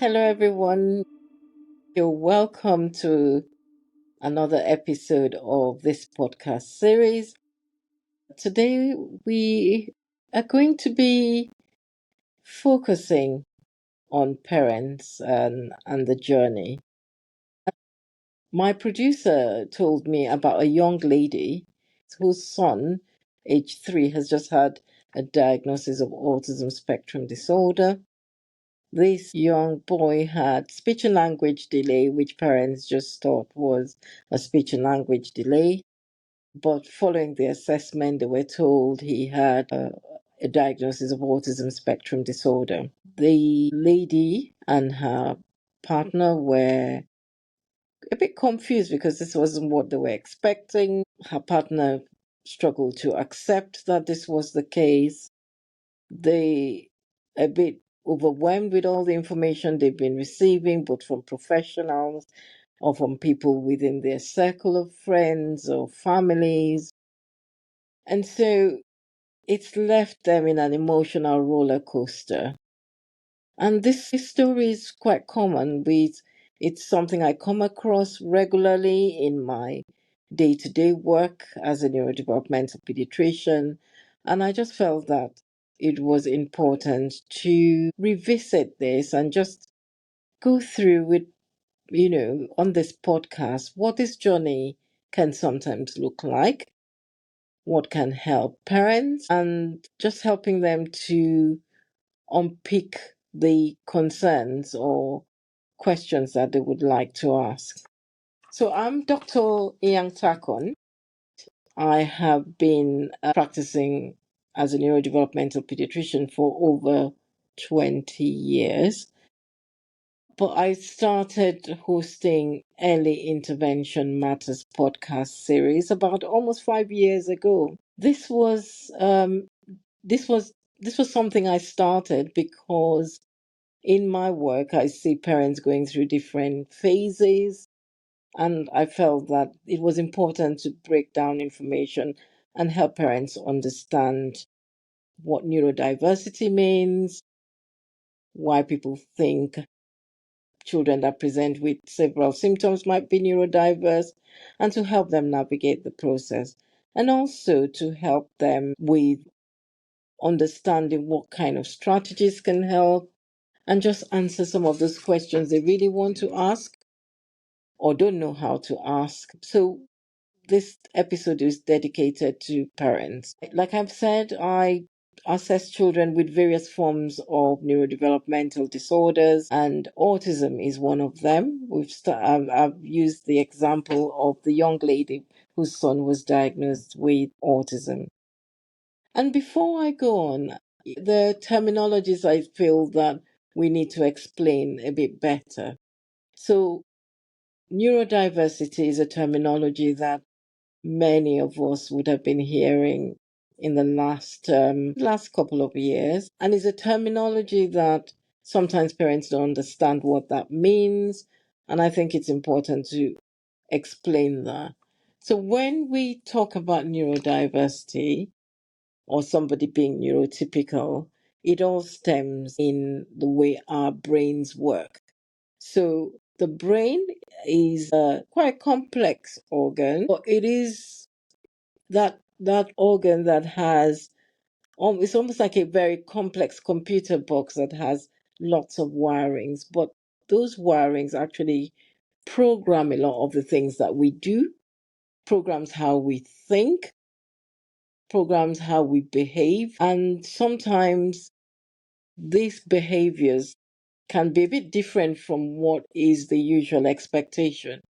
Hello, everyone. You're welcome to another episode of this podcast series. Today, we are going to be focusing on parents and the journey. My producer told me about a young lady whose son, age 3, has just had a diagnosis of autism spectrum disorder. This young boy had speech and language delay, which parents just thought was a speech and language delay. But following the assessment, they were told he had a diagnosis of autism spectrum disorder. The lady and her partner were a bit confused because this wasn't what they were expecting. Her partner struggled to accept that this was the case. They a bit overwhelmed with all the information they've been receiving, both from professionals or from people within their circle of friends or families. And so it's left them in an emotional roller coaster. And this story is quite common. It's something I come across regularly in my day to day work as a neurodevelopmental pediatrician. And I just felt that it was important to revisit this and just go through with, on this podcast, what this journey can sometimes look like, what can help parents, and just helping them to unpick the concerns or questions that they would like to ask. So I'm Dr. Inyang Takon. I have been practicing as a neurodevelopmental pediatrician for over 20 years. But I started hosting Early Intervention Matters podcast series about almost 5 years ago. This was something I started because in my work I see parents going through different phases, and I felt that it was important to break down information and help parents understand what neurodiversity means, why people think children that present with several symptoms might be neurodiverse, and to help them navigate the process, and also to help them with understanding what kind of strategies can help, and just answer some of those questions they really want to ask or don't know how to ask. So this episode is dedicated to parents. Like I've said, I assess children with various forms of neurodevelopmental disorders, and autism is one of them. I've used the example of the young lady whose son was diagnosed with autism. And before I go on, the terminologies I feel that we need to explain a bit better. So, neurodiversity is a terminology that many of us would have been hearing in the last couple of years, and is a terminology that sometimes parents don't understand what that means, and I think it's important to explain that. So when we talk about neurodiversity or somebody being neurotypical, it all stems in the way our brains work. So the brain is a quite complex organ, but it is that organ that has it's almost like a very complex computer box that has lots of wirings, but those wirings actually program a lot of the things that we do, programs how we think, programs how we behave, and sometimes these behaviors can be a bit different from what is the usual expectation.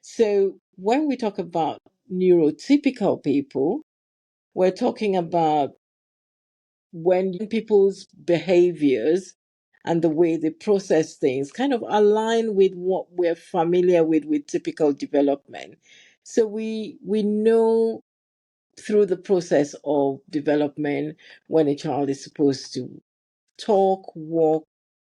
So when we talk about neurotypical people, we're talking about when people's behaviors and the way they process things kind of align with what we're familiar with typical development. So we know through the process of development when a child is supposed to talk, walk,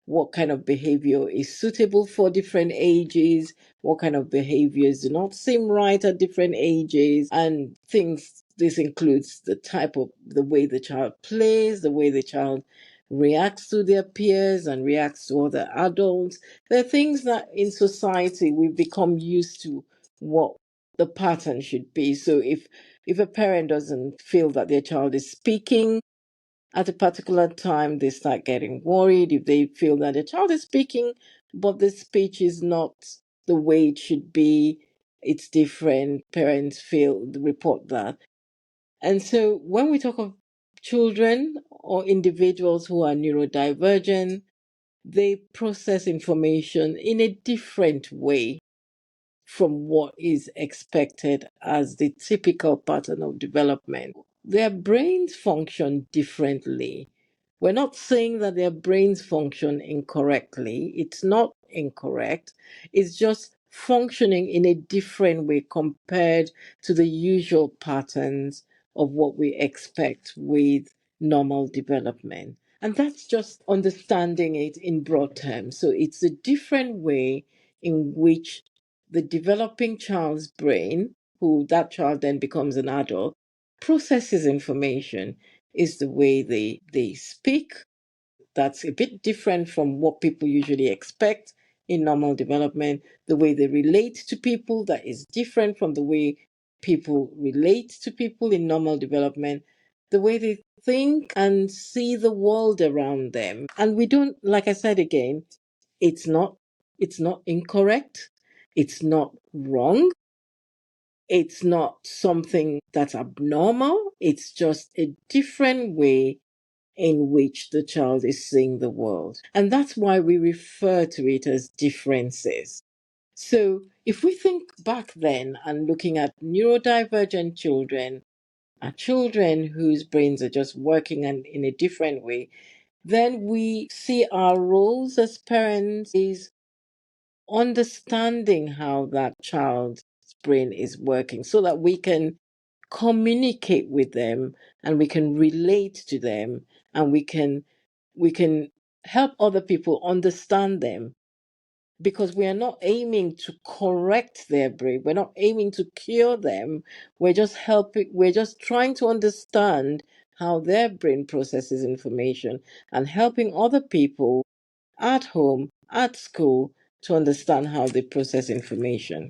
what kind of behavior is suitable for different ages, what kind of behaviors do not seem right at different ages, and things. This includes the type of the way the child plays, the way the child reacts to their peers and reacts to other adults. There are things that in society we've become used to what the pattern should be. So if a parent doesn't feel that their child is speaking at a particular time, they start getting worried. If they feel that their child is speaking, but the speech is not the way it should be, it's different. Parents feel report that. And so when we talk of children or individuals who are neurodivergent, they process information in a different way from what is expected as the typical pattern of development. Their brains function differently. We're not saying that their brains function incorrectly. It's not incorrect. It's just functioning in a different way compared to the usual patterns of what we expect with normal development. And that's just understanding it in broad terms. So it's a different way in which the developing child's brain, who that child then becomes an adult, processes information, is the way they speak. That's a bit different from what people usually expect in normal development. The way they relate to people, that is different from the way people relate to people in normal development. The way they think and see the world around them. And we don't, like I said again, it's not it's not incorrect. It's not wrong. It's not something that's abnormal. It's just a different way in which the child is seeing the world. And that's why we refer to it as differences. So if we think back then and looking at neurodivergent children, are children whose brains are just working in a different way, then we see our roles as parents is understanding how that child's brain is working so that we can communicate with them and we can relate to them and we can help other people understand them, because we are not aiming to correct their brain, we're not aiming to cure them, we're just trying to understand how their brain processes information and helping other people at home, at school, to understand how they process information.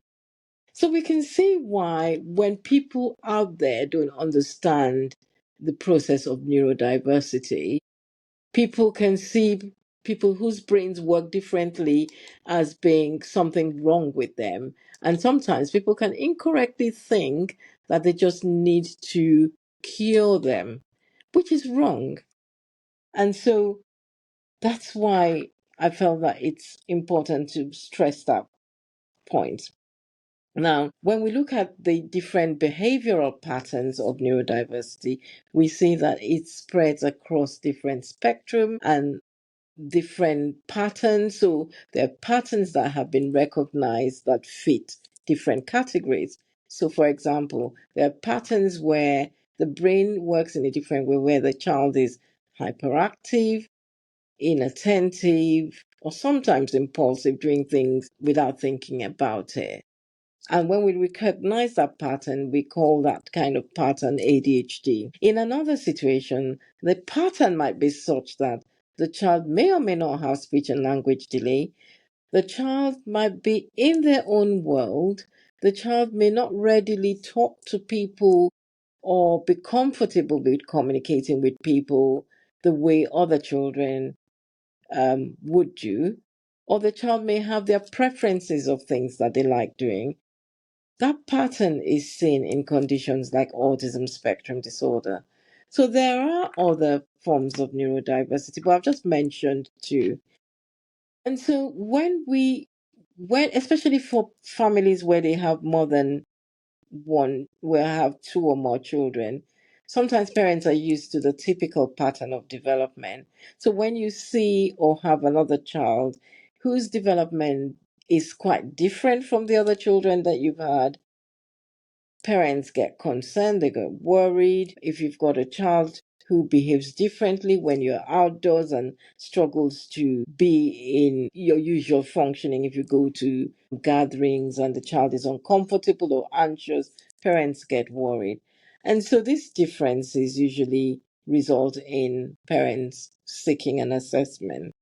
So we can see why when people out there don't understand the process of neurodiversity, people can see people whose brains work differently as being something wrong with them. And sometimes people can incorrectly think that they just need to cure them, which is wrong. And so that's why I felt that it's important to stress that point. Now, when we look at the different behavioral patterns of neurodiversity, we see that it spreads across different spectrum and different patterns. So there are patterns that have been recognized that fit different categories. So, for example, there are patterns where the brain works in a different way, where the child is hyperactive, inattentive, or sometimes impulsive, doing things without thinking about it. And when we recognize that pattern, we call that kind of pattern ADHD. In another situation, the pattern might be such that the child may or may not have speech and language delay. The child might be in their own world. The child may not readily talk to people or be comfortable with communicating with people the way other children would do. Or the child may have their preferences of things that they like doing. That pattern is seen in conditions like autism spectrum disorder. So there are other forms of neurodiversity, but I've just mentioned two. And so when especially for families where they have more than one, where have two or more children, sometimes parents are used to the typical pattern of development. So when you see or have another child whose development is quite different from the other children that you've had, parents get concerned, they get worried. If you've got a child who behaves differently when you're outdoors and struggles to be in your usual functioning, if you go to gatherings and the child is uncomfortable or anxious, parents get worried. And so these differences usually result in parents seeking an assessment.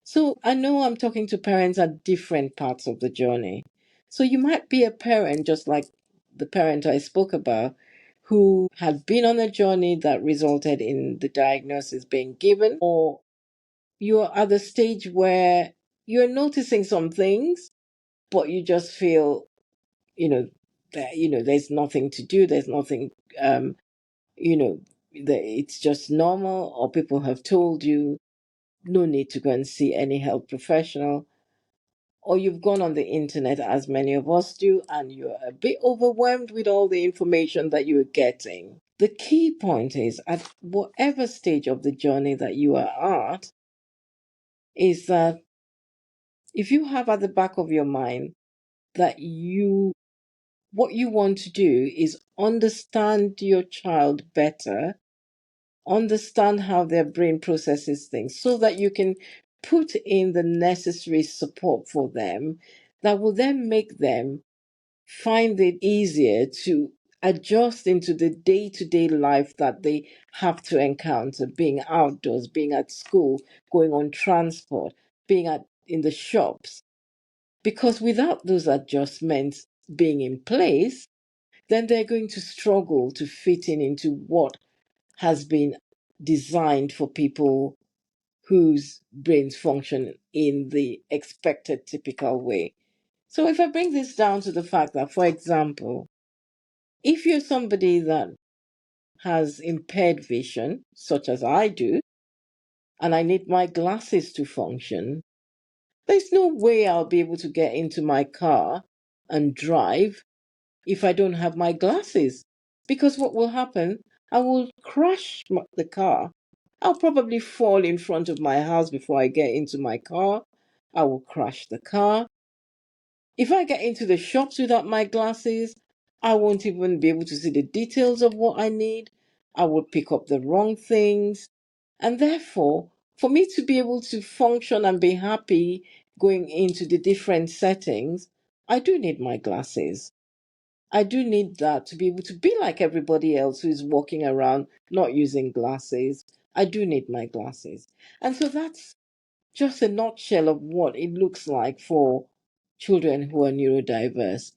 So I know I'm talking to parents at different parts of the journey. So you might be a parent, just like the parent I spoke about, who had been on a journey that resulted in the diagnosis being given, or you're at the stage where you're noticing some things, but you just feel, that, there's nothing to do, there's nothing, you know, that it's just normal, or people have told you no need to go and see any health professional, or you've gone on the internet, as many of us do, and you're a bit overwhelmed with all the information that you're getting. The key point is, at whatever stage of the journey that you are at, is that if you have at the back of your mind that what you want to do is understand your child better, understand how their brain processes things, so that you can put in the necessary support for them that will then make them find it easier to adjust into the day-to-day life that they have to encounter, being outdoors, being at school, going on transport, being in the shops. Because without those adjustments being in place, then they're going to struggle to fit into what has been designed for people whose brains function in the expected typical way. So if I bring this down to the fact that, for example, if you're somebody that has impaired vision, such as I do, and I need my glasses to function, there's no way I'll be able to get into my car and drive if I don't have my glasses. Because what will happen? I will crash the car. I'll probably fall in front of my house before I get into my car. I will crash the car. If I get into the shops without my glasses, I won't even be able to see the details of what I need. I will pick up the wrong things. And therefore, for me to be able to function and be happy going into the different settings, I do need my glasses. I do need that to be able to be like everybody else who is walking around not using glasses. I do need my glasses. And so that's just a nutshell of what it looks like for children who are neurodiverse.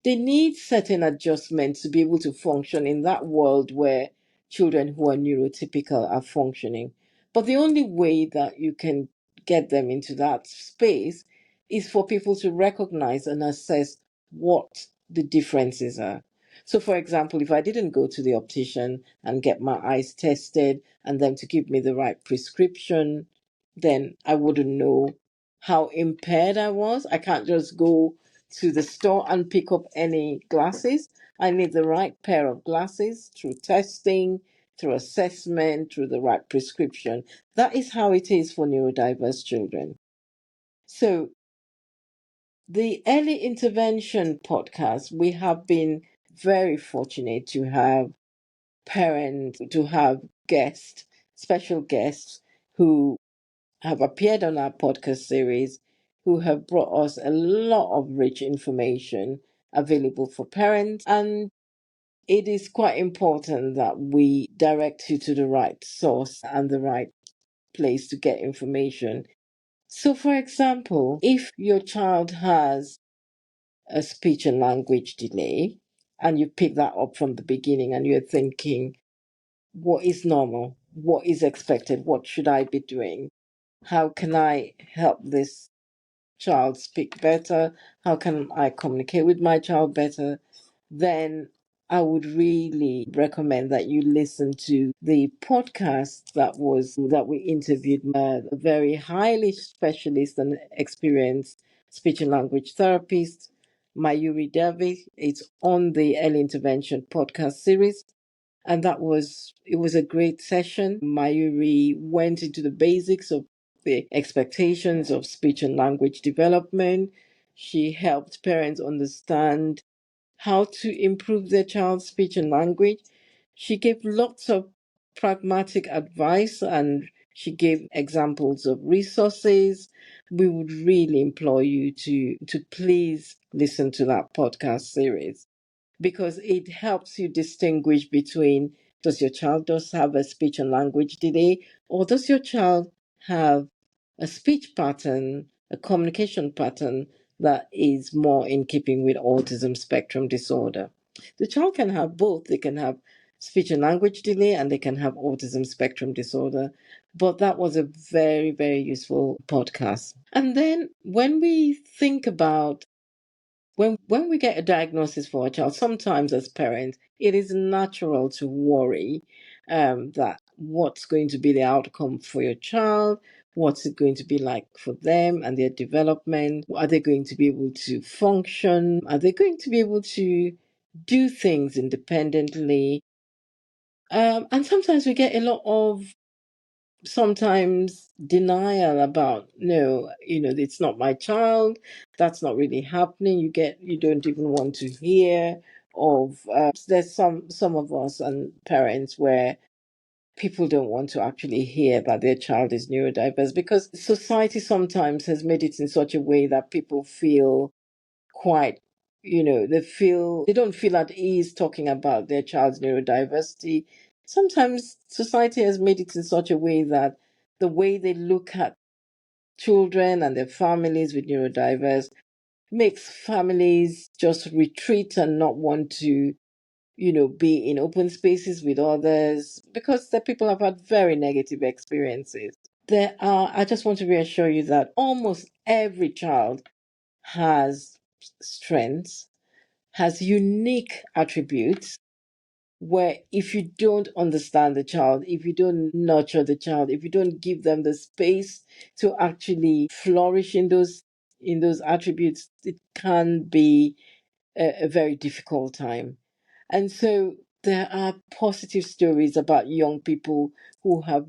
They need certain adjustments to be able to function in that world where children who are neurotypical are functioning. But the only way that you can get them into that space is for people to recognize and assess what the differences are. So, for example, if I didn't go to the optician and get my eyes tested and them to give me the right prescription, then I wouldn't know how impaired I was. I can't just go to the store and pick up any glasses. I need the right pair of glasses through testing, through assessment, through the right prescription. That is how it is for neurodiverse children. So, the early intervention podcast, we have been very fortunate to have parents, to have guests, special guests who have appeared on our podcast series, who have brought us a lot of rich information available for parents. And it is quite important that we direct you to the right source and the right place to get information. So, for example, if your child has a speech and language delay, and you pick that up from the beginning and you're thinking, what is normal? What is expected? What should I be doing? How can I help this child speak better? How can I communicate with my child better? Then I would really recommend that you listen to the podcast that we interviewed a very highly specialist and experienced speech and language therapist, Mayuri Devi. It's on the Early Intervention podcast series. And it was a great session. Mayuri went into the basics of the expectations of speech and language development. She helped parents understand how to improve their child's speech and language. She gave lots of pragmatic advice and she gave examples of resources. We would really implore you to please listen to that podcast series, because it helps you distinguish between Does your child just have a speech and language delay, or does your child have a speech pattern, a communication pattern that is more in keeping with autism spectrum disorder? The child can have both. They can have speech and language delay and they can have autism spectrum disorder. But that was a very, very useful podcast. And then when we think about when we get a diagnosis for a child, sometimes as parents, it is natural to worry that what's going to be the outcome for your child, what's it going to be like for them and their development, are they going to be able to function, are they going to be able to do things independently. And sometimes we get a lot of sometimes denial about, no, it's not my child, that's not really happening. You don't even want to hear of there's some of us and parents where people don't want to actually hear that their child is neurodiverse because society sometimes has made it in such a way that people feel quite, they don't feel at ease talking about their child's neurodiversity. Sometimes society has made it in such a way that the way they look at children and their families with neurodiverse makes families just retreat and not want to, be in open spaces with others because the people have had very negative experiences. I just want to reassure you that almost every child has strengths, has unique attributes where if you don't understand the child, if you don't nurture the child, if you don't give them the space to actually flourish in those attributes, it can be a very difficult time. And so there are positive stories about young people who have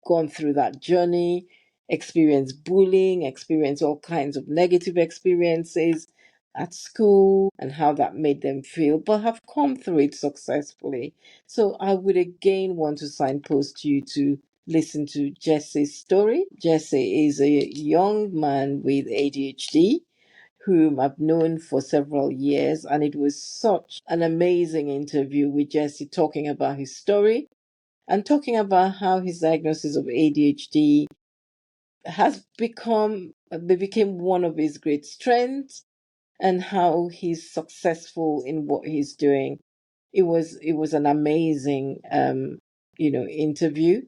gone through that journey, experienced bullying, experienced all kinds of negative experiences at school and how that made them feel, but have come through it successfully. So I would again want to signpost you to listen to Jesse's story. Jesse is a young man with ADHD whom I've known for several years. And it was such an amazing interview with Jesse talking about his story and talking about how his diagnosis of ADHD became one of his great strengths and how he's successful in what he's doing. It was an amazing interview.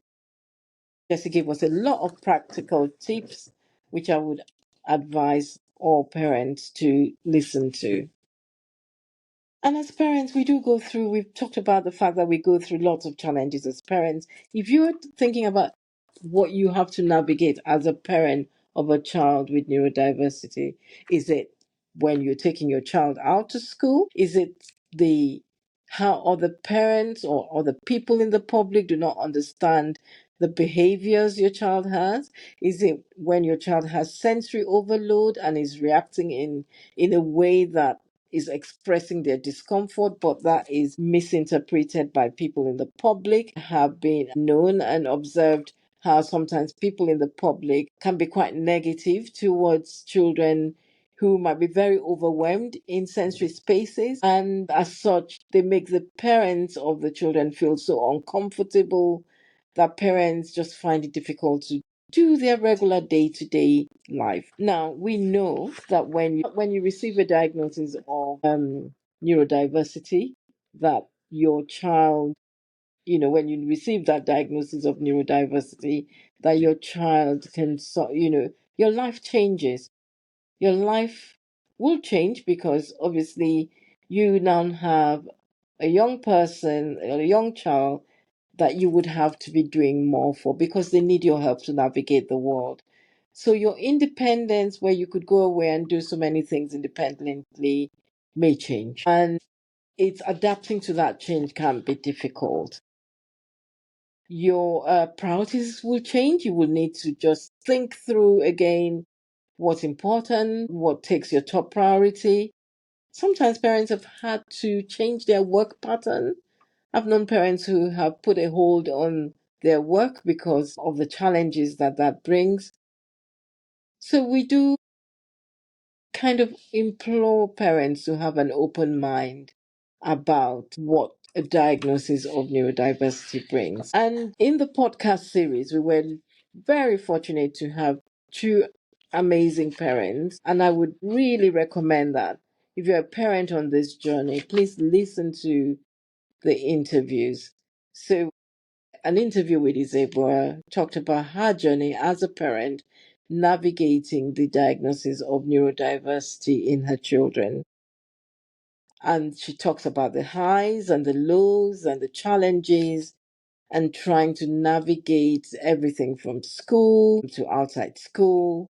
Jesse gave us a lot of practical tips, which I would advise all parents to listen to. And as parents, we've talked about the fact that we go through lots of challenges as parents. If you're thinking about what you have to navigate as a parent of a child with neurodiversity, is it when you're taking your child out to school? Is it the how other parents or other people in the public do not understand the behaviors your child has? Is it when your child has sensory overload and is reacting in a way that is expressing their discomfort, but that is misinterpreted by people in the public? Have been known and observed how sometimes people in the public can be quite negative towards children who might be very overwhelmed in sensory spaces. And as such, they make the parents of the children feel so uncomfortable that parents just find it difficult to do their regular day-to-day life. Now, we know that when you receive a diagnosis of neurodiversity, that your child, when you receive that diagnosis of neurodiversity, that your child your life changes. Your life will change because obviously you now have a young person, a young child that you would have to be doing more for because they need your help to navigate the world. So your independence, where you could go away and do so many things independently, may change. And it's adapting to that change can be difficult. Your priorities will change. You will need to just think through again what's important, what takes your top priority. Sometimes parents have had to change their work pattern. I've known parents who have put a hold on their work because of the challenges that brings. So we do kind of implore parents to have an open mind about what a diagnosis of neurodiversity brings. And in the podcast series, we were very fortunate to have two amazing parents. And I would really recommend that if you're a parent on this journey, please listen to the interviews. So, an interview with Isabella talked about her journey as a parent navigating the diagnosis of neurodiversity in her children. And she talks about the highs and the lows and the challenges and trying to navigate everything from school to outside school.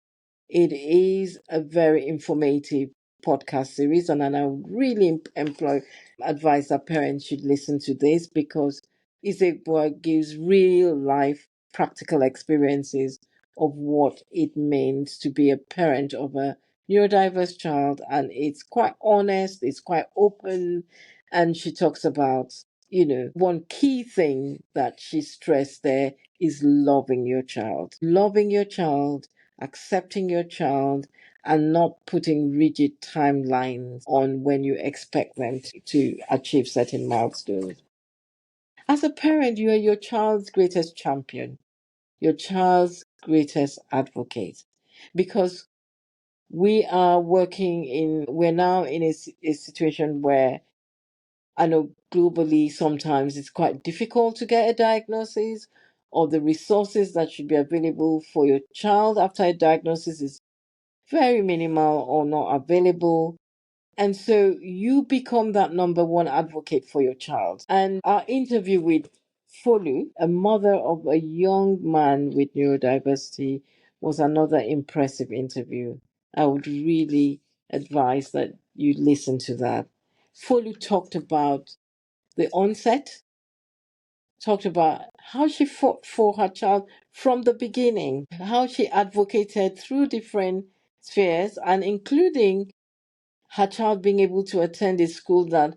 It is a very informative podcast series, and I would really advise that parents should listen to this because Isegboa gives real life practical experiences of what it means to be a parent of a neurodiverse child, and it's quite honest, it's quite open, and she talks about, one key thing that she stressed there is loving your child, accepting your child, and not putting rigid timelines on when you expect them to achieve certain milestones. As a parent, you are your child's greatest champion, your child's greatest advocate, because we're now in a situation where I know globally sometimes it's quite difficult to get a diagnosis, or the resources that should be available for your child after a diagnosis is very minimal or not available. And so you become that number one advocate for your child. And our interview with Folu, a mother of a young man with neurodiversity, was another impressive interview. I would really advise that you listen to that. Folu talked about the onset, talked about how she fought for her child from the beginning, how she advocated through different spheres, and including her child being able to attend a school that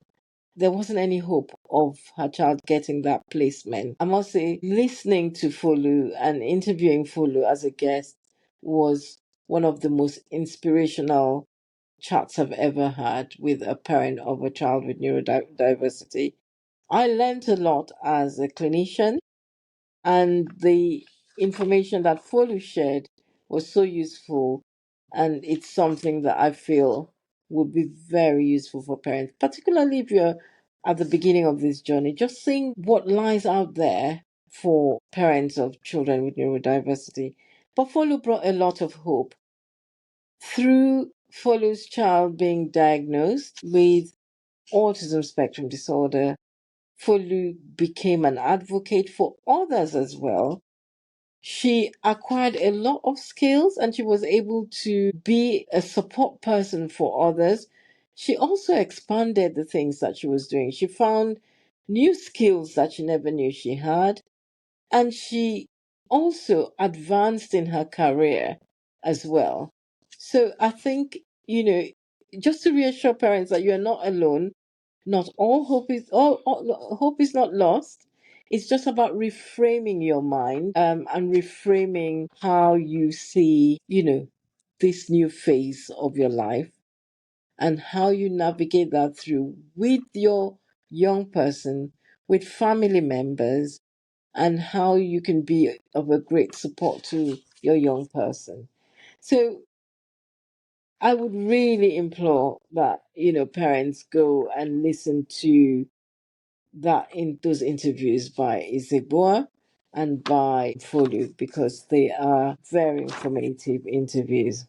there wasn't any hope of her child getting that placement. I must say, listening to Folu and interviewing Folu as a guest was one of the most inspirational chats I've ever had with a parent of a child with neurodiversity. I learned a lot as a clinician, and the information that Folu shared was so useful, and it's something that I feel would be very useful for parents, particularly if you're at the beginning of this journey, just seeing what lies out there for parents of children with neurodiversity. But Folu brought a lot of hope. Through Folu's child being diagnosed with autism spectrum disorder, Folu became an advocate for others as well. She acquired a lot of skills and she was able to be a support person for others. She also expanded the things that she was doing. She found new skills that she never knew she had. And she also advanced in her career as well. So I think, just to reassure parents that you are not alone, not all hope is not lost. It's just about reframing your mind, and reframing how you see, this new phase of your life and how you navigate that through with your young person, with family members, and how you can be of a great support to your young person. So I would really implore that, parents go and listen to that in those interviews by Iseboa and by Folu because they are very informative interviews.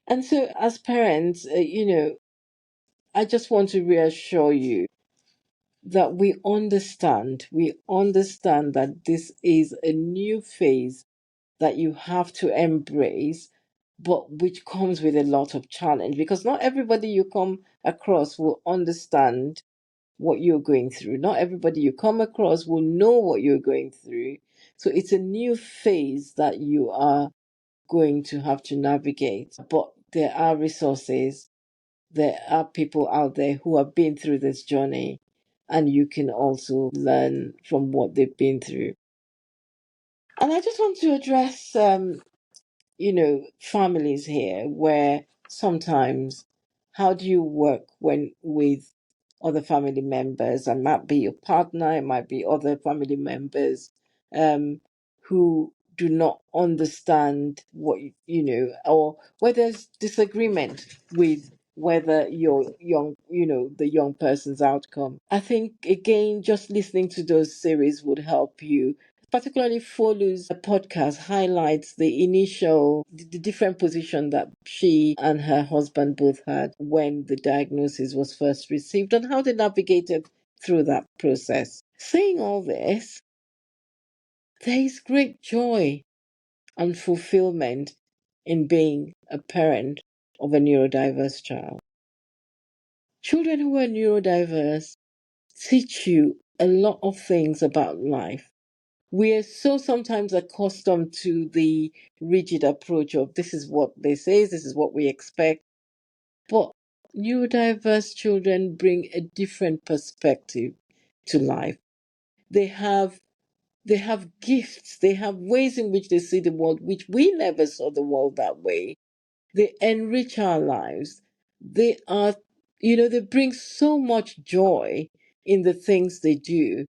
And so as parents, I just want to reassure you that we understand that this is a new phase that you have to embrace, but which comes with a lot of challenge because not everybody you come across will understand what you're going through. Not everybody you come across will know what you're going through. So it's a new phase that you are going to have to navigate. But there are resources, there are people out there who have been through this journey, and you can also learn from what they've been through. And I just want to address families here where sometimes how do you work when with other family members, and might be your partner, it might be other family members um, who do not understand what or where there's disagreement with whether the young person's outcome. I think again, just listening to those series would help you. Particularly Folu's podcast highlights the different position that she and her husband both had when the diagnosis was first received and how they navigated through that process. Saying all this, there is great joy and fulfillment in being a parent of a neurodiverse child. Children who are neurodiverse teach you a lot of things about life. We are so sometimes accustomed to the rigid approach of this is what they say, this is what we expect. But neurodiverse children bring a different perspective to life. They have they have gifts, they have ways in which they see the world, which we never saw the world that way. They enrich our lives. They are, they bring so much joy in the things they do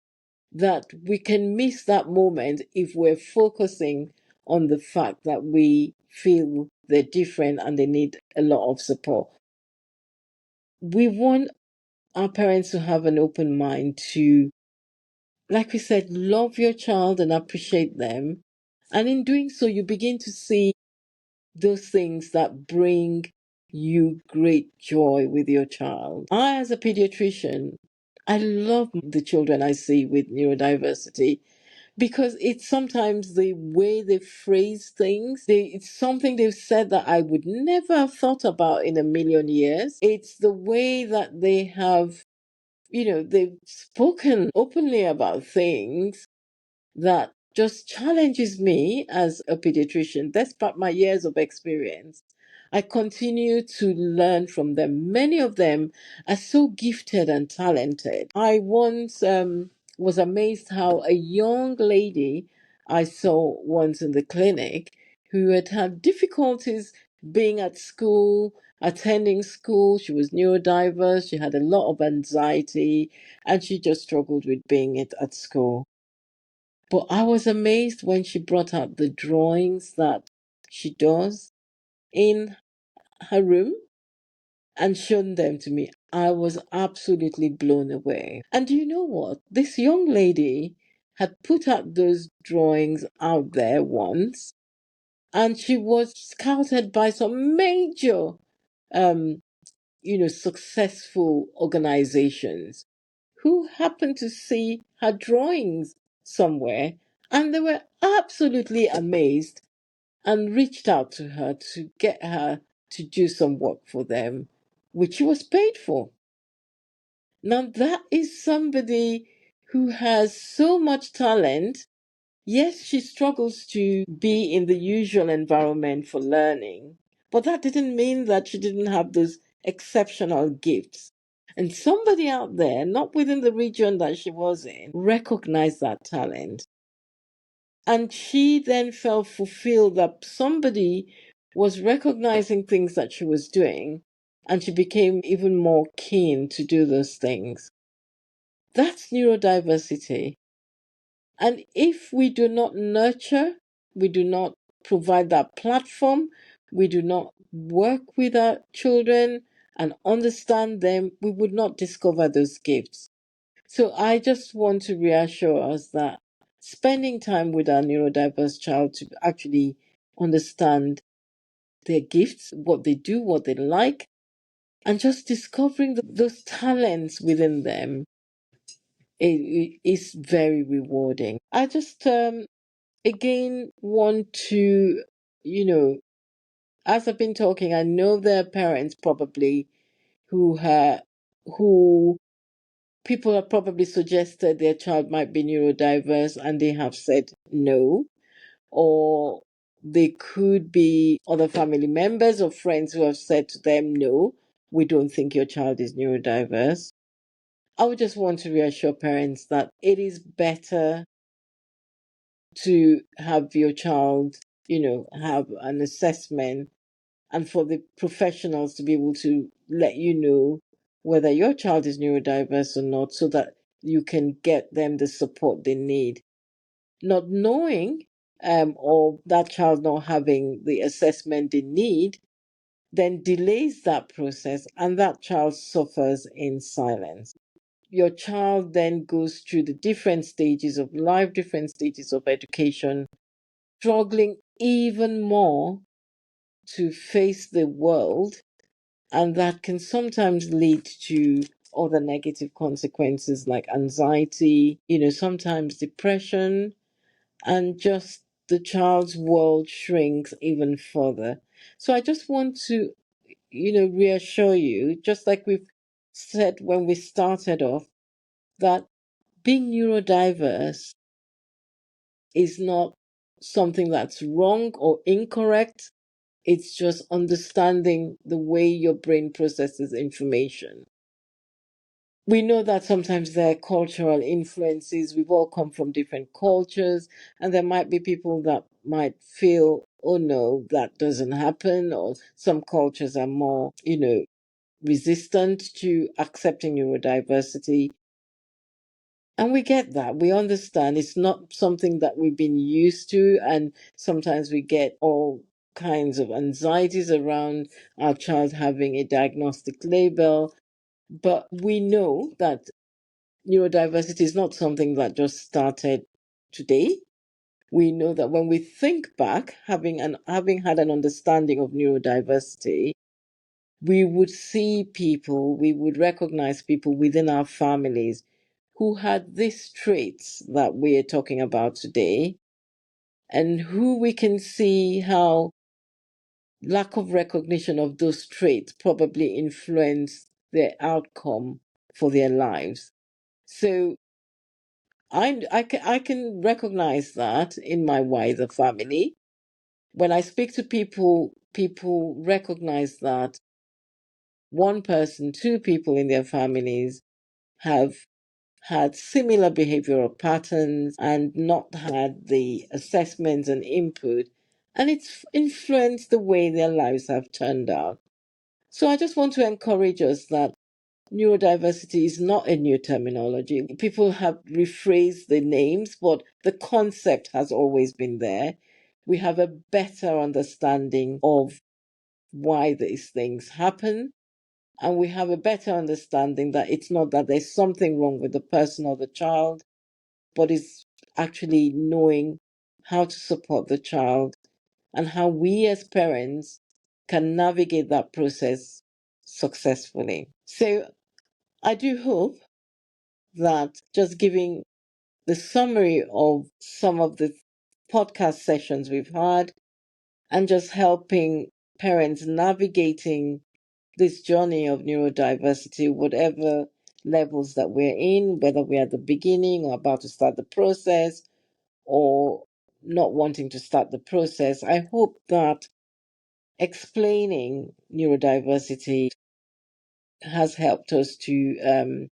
that we can miss that moment if we're focusing on the fact that we feel they're different and they need a lot of support. We want our parents to have an open mind to, like we said, love your child and appreciate them. And in doing so, you begin to see those things that bring you great joy with your child. I, as a pediatrician, I love the children I see with neurodiversity because it's sometimes the way they phrase things. It's something they've said that I would never have thought about in a million years. It's the way that they have, they've spoken openly about things that just challenges me as a pediatrician, despite my years of experience. I continue to learn from them. Many of them are so gifted and talented. I once was amazed how a young lady I saw once in the clinic who had difficulties being at school, attending school. She was neurodiverse, she had a lot of anxiety, and she just struggled with being at school. But I was amazed when she brought out the drawings that she does in her room and shown them to me. I was absolutely blown away. And do you know what? This young lady had put out those drawings out there once, and she was scouted by some major, um, successful organizations who happened to see her drawings somewhere, and they were absolutely amazed and reached out to her to get her to do some work for them, which she was paid for. Now, that is somebody who has so much talent. Yes, she struggles to be in the usual environment for learning, but that didn't mean that she didn't have those exceptional gifts. And somebody out there, not within the region that she was in, recognized that talent. And she then felt fulfilled that somebody was recognizing things that she was doing, and she became even more keen to do those things. That's neurodiversity. And if we do not nurture, we do not provide that platform, we do not work with our children and understand them, we would not discover those gifts. So I just want to reassure us that spending time with our neurodiverse child to actually understand their gifts, what they do, what they like, and just discovering those talents within them is very rewarding. I just again want to, you know, as I've been talking, I know there are parents probably who people have probably suggested their child might be neurodiverse and they have said no, or they could be other family members or friends who have said to them, no, we don't think your child is neurodiverse. I would just want to reassure parents that it is better to have your child, have an assessment and for the professionals to be able to let you know whether your child is neurodiverse or not, so that you can get them the support they need. Not knowing or that child not having the assessment they need then delays that process, and that child suffers in silence. Your child then goes through the different stages of life, different stages of education, struggling even more to face the world, and that can sometimes lead to other negative consequences like anxiety, sometimes depression, and just the child's world shrinks even further. So I just want to, reassure you, just like we've said when we started off, that being neurodiverse is not something that's wrong or incorrect. It's just understanding the way your brain processes information. We know that sometimes there are cultural influences. We've all come from different cultures, and there might be people that might feel, oh no, that doesn't happen, or some cultures are more, resistant to accepting neurodiversity. And we get that. We understand it's not something that we've been used to. And sometimes we get all kinds of anxieties around our child having a diagnostic label. But we know that neurodiversity is not something that just started today. We know that when we think back, having had an understanding of neurodiversity, we would see people, we would recognize people within our families who had these traits that we're talking about today, and who we can see how lack of recognition of those traits probably influenced their outcome for their lives. So I can recognize that in my wider family. When I speak to people, people recognize that one person, two people in their families have had similar behavioral patterns and not had the assessments and input, and it's influenced the way their lives have turned out. So I just want to encourage us that neurodiversity is not a new terminology. People have rephrased the names, but the concept has always been there. We have a better understanding of why these things happen, and we have a better understanding that it's not that there's something wrong with the person or the child, but it's actually knowing how to support the child and how we as parents can navigate that process successfully. So I do hope that just giving the summary of some of the podcast sessions we've had and just helping parents navigating this journey of neurodiversity, whatever levels that we're in, whether we're at the beginning or about to start the process or not wanting to start the process, I hope that explaining neurodiversity has helped us to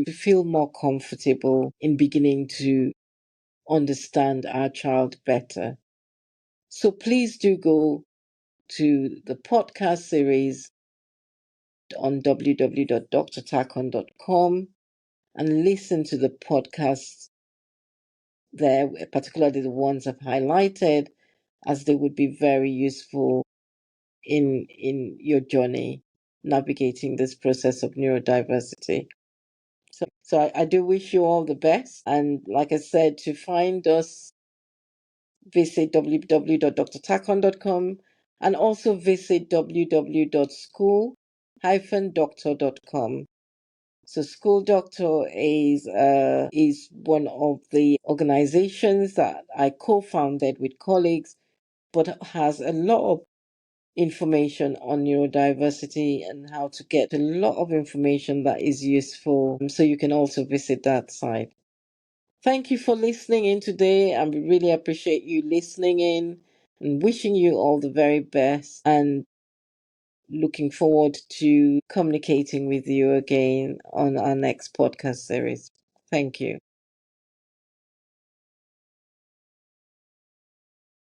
feel more comfortable in beginning to understand our child better. So please do go to the podcast series on www.drtakon.com and listen to the podcasts there, particularly the ones I've highlighted, as they would be very useful in your journey navigating this process of neurodiversity. So I do wish you all the best. And like I said, to find us, visit www.drtakon.com and also visit www.school-doctor.com. So School Doctor is one of the organizations that I co-founded with colleagues, but has a lot of information on neurodiversity and how to get a lot of information that is useful. So you can also visit that site. Thank you for listening in today. I really appreciate you listening in and wishing you all the very best, and looking forward to communicating with you again on our next podcast series. Thank you.